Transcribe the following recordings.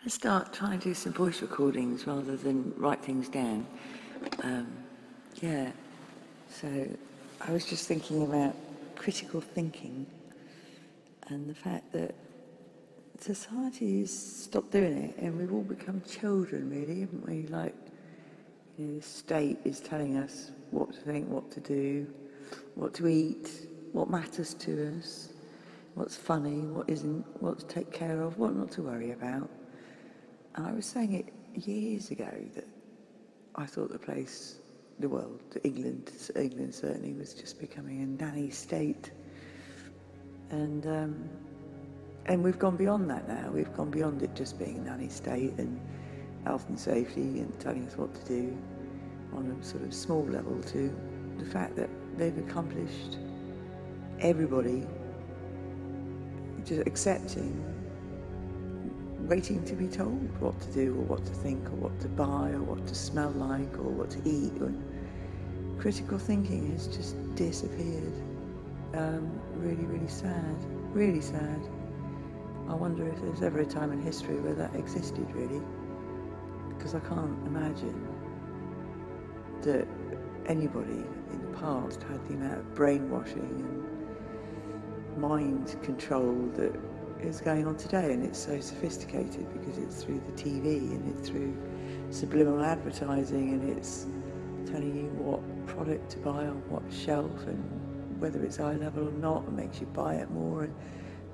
to start trying to do some voice recordings rather than write things down. Yeah, so I was just thinking about critical thinking and the fact that society's stopped doing it and we've all become children, really, haven't we? Like, you know, the state is telling us what to think, what to do, what to eat, what matters to us, what's funny, what isn't, what to take care of, what not to worry about. And I was saying it years ago that I thought the world, England certainly was just becoming a nanny state. And we've gone beyond that now. We've gone beyond it just being a nanny state and health and safety and telling us what to do on a sort of small level to the fact that they've accomplished everybody just accepting, waiting to be told what to do or what to think or what to buy or what to smell like or what to eat. Critical thinking has just disappeared. Really, really sad. Really sad. I wonder if there's ever a time in history where that existed, really. Because I can't imagine that anybody in the past had the amount of brainwashing and mind control that is going on today, and it's so sophisticated because it's through the TV and it's through subliminal advertising and it's telling you what product to buy on what shelf and whether it's eye level or not, and makes you buy it more. And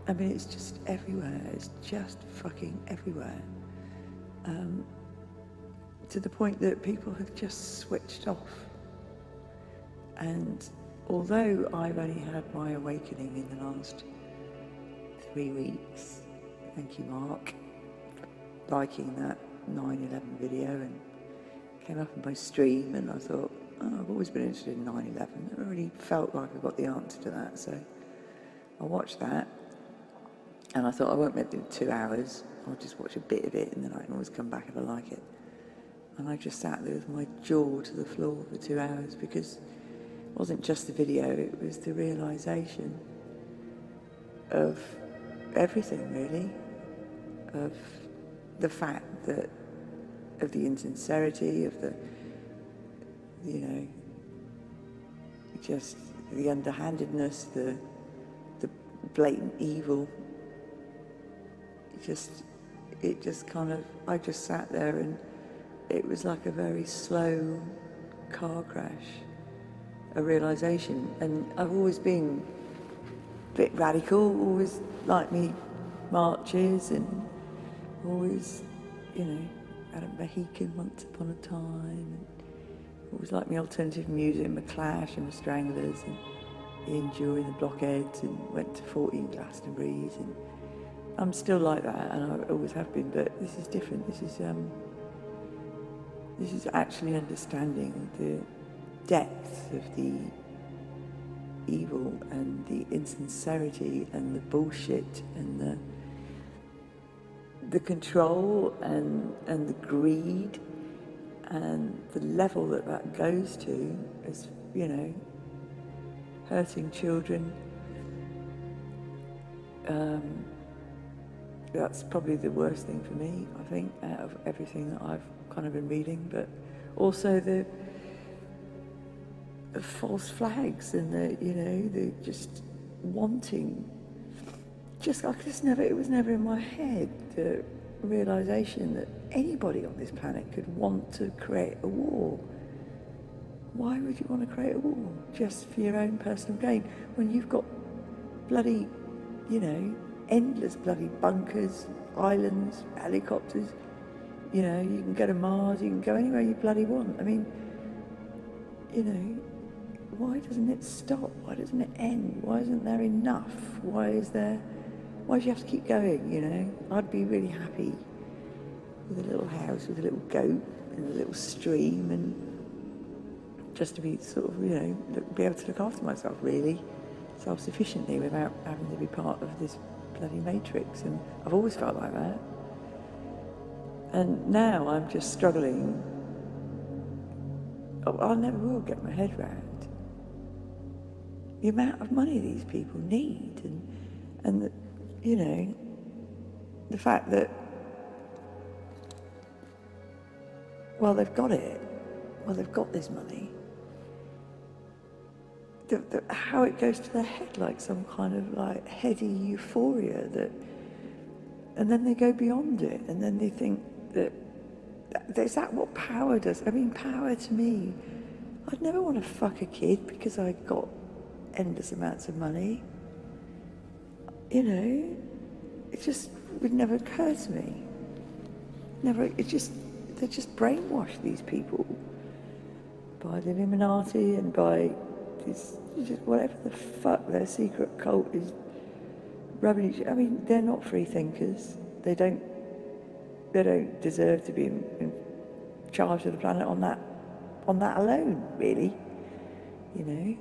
I mean, it's just everywhere. It's just fucking everywhere. To the point that people have just switched off. And although I've only had my awakening in the last 3 weeks, thank you, Mark, liking that 9/11 video, and came up on my stream, and I thought, oh, I've always been interested in 9/11. I really felt like I got the answer to that, so I watched that, and I thought I won't make it 2 hours. I'll just watch a bit of it, and then I can always come back if I like it. And I just sat there with my jaw to the floor for 2 hours, because it wasn't just the video, it was the realisation of everything, really, of the fact that, of the insincerity, of the, you know, just the underhandedness, the blatant evil. It just kind of, I just sat there and it was like a very slow car crash, a realisation. And I've always been a bit radical, always liked me marches, and always, you know, had a Mohican once upon a time, and always liked me alternative music, my Clash and my Stranglers, and Ian Dury and the Blockheads, and went to 14 Glastonbury's, and I'm still like that, and I always have been, but this is different. This is actually understanding the depth of the evil and the insincerity and the bullshit and the control and the greed and the level that goes to, is, you know, hurting children. That's probably the worst thing for me, I think, out of everything that I've kind of been reading. But also the false flags and the, you know, the just wanting, just like this, it was never in my head, the realisation that anybody on this planet could want to create a war. Why would you want to create a war? Just for your own personal gain, when you've got bloody, you know, endless bloody bunkers, islands, helicopters. You know, you can go to Mars, you can go anywhere you bloody want. I mean, you know, why doesn't it stop? Why doesn't it end? Why isn't there enough? Why do you have to keep going, you know? I'd be really happy with a little house, with a little goat and a little stream, and just to be sort of, you know, be able to look after myself, really, self-sufficiently, without having to be part of this bloody matrix. And I've always felt like that. And now I'm just struggling. I never will get my head around the amount of money these people need, and the, you know, the fact that well, they've got it. Well, they've got this money. How it goes to their head, like some kind of like heady euphoria and then they go beyond it, and then they think that is that what power does? I mean, power to me, I'd never want to fuck a kid because I got endless amounts of money. You know, it just would never occur to me. Never. They just brainwash these people by the Illuminati and by this, just whatever the fuck their secret cult is rubbing. I mean, they're not free thinkers. They don't deserve to be in charge of the planet on that alone, really. You know,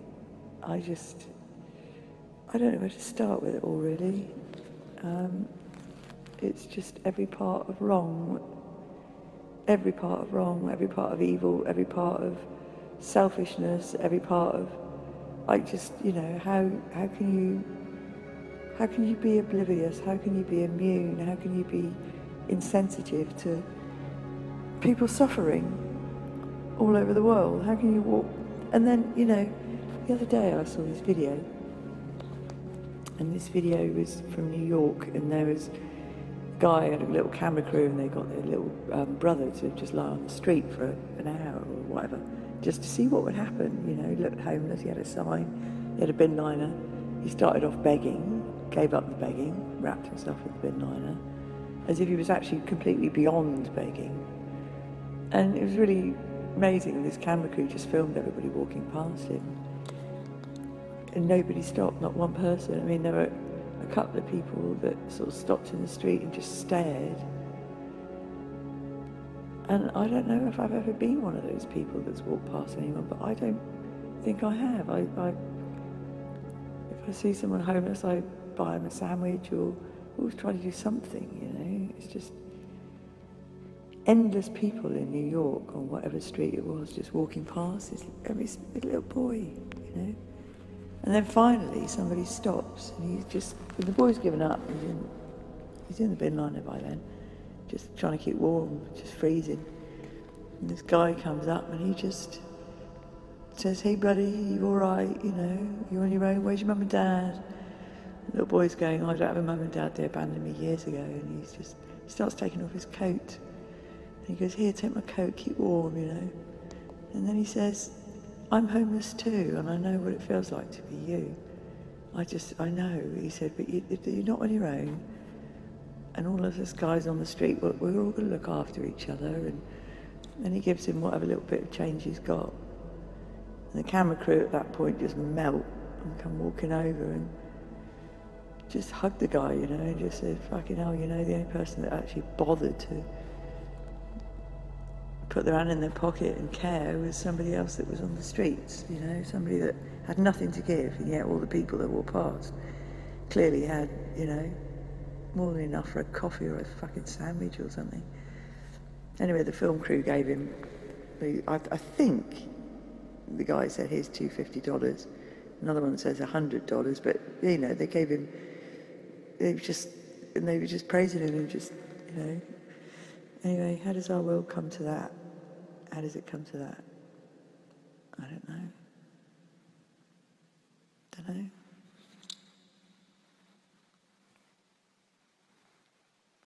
I don't know where to start with it all, really. It's just every part of wrong, every part of evil, every part of selfishness, every part of, you know, how can you be oblivious? How can you be immune? How can you be insensitive to people suffering all over the world? How can you walk? And then, you know, the other day I saw this video, and this video was from New York, and there was a guy and a little camera crew, and they got their little brother to just lie on the street for an hour or whatever, just to see what would happen. You know, he looked homeless, he had a sign, he had a bin liner, he started off begging, gave up the begging, wrapped himself in the bin liner, as if he was actually completely beyond begging. And it was really amazing. This camera crew just filmed everybody walking past him. And nobody stopped, not one person. I mean, there were a couple of people that sort of stopped in the street and just stared. And I don't know if I've ever been one of those people that's walked past anyone, but I don't think I have. If I see someone homeless, I buy them a sandwich or always try to do something, you know. It's just endless people in New York on whatever street it was just walking past every little boy, you know. And then finally somebody stops and the boy's given up, he's in the bin liner by then, just trying to keep warm, just freezing. And this guy comes up and he just says, "Hey buddy, you all right? You know, you on your own? Where's your mum and dad?" The little boy's going, "I don't have a mum and dad, they abandoned me years ago." And he starts taking off his coat. And he goes, "Here, take my coat, keep warm, you know." And then he says, "I'm homeless too, and I know what it feels like to be you. I know," he said, "but you're not on your own. And all of us guys on the street, we're all going to look after each other." And he gives him whatever little bit of change he's got. And the camera crew at that point just melt and come walking over and just hug the guy, you know, and just said, "Fucking hell, you know, the only person that actually bothered to put their hand in their pocket and care was somebody else that was on the streets, you know, somebody that had nothing to give, and yet all the people that walked past clearly had, you know, more than enough for a coffee or a fucking sandwich or something." Anyway, the film crew gave him, I think the guy said, "Here's $250. Another one says $100, but, you know, they were just praising him and just, you know. Anyway, how does our world come to that? How does it come to that? I don't know.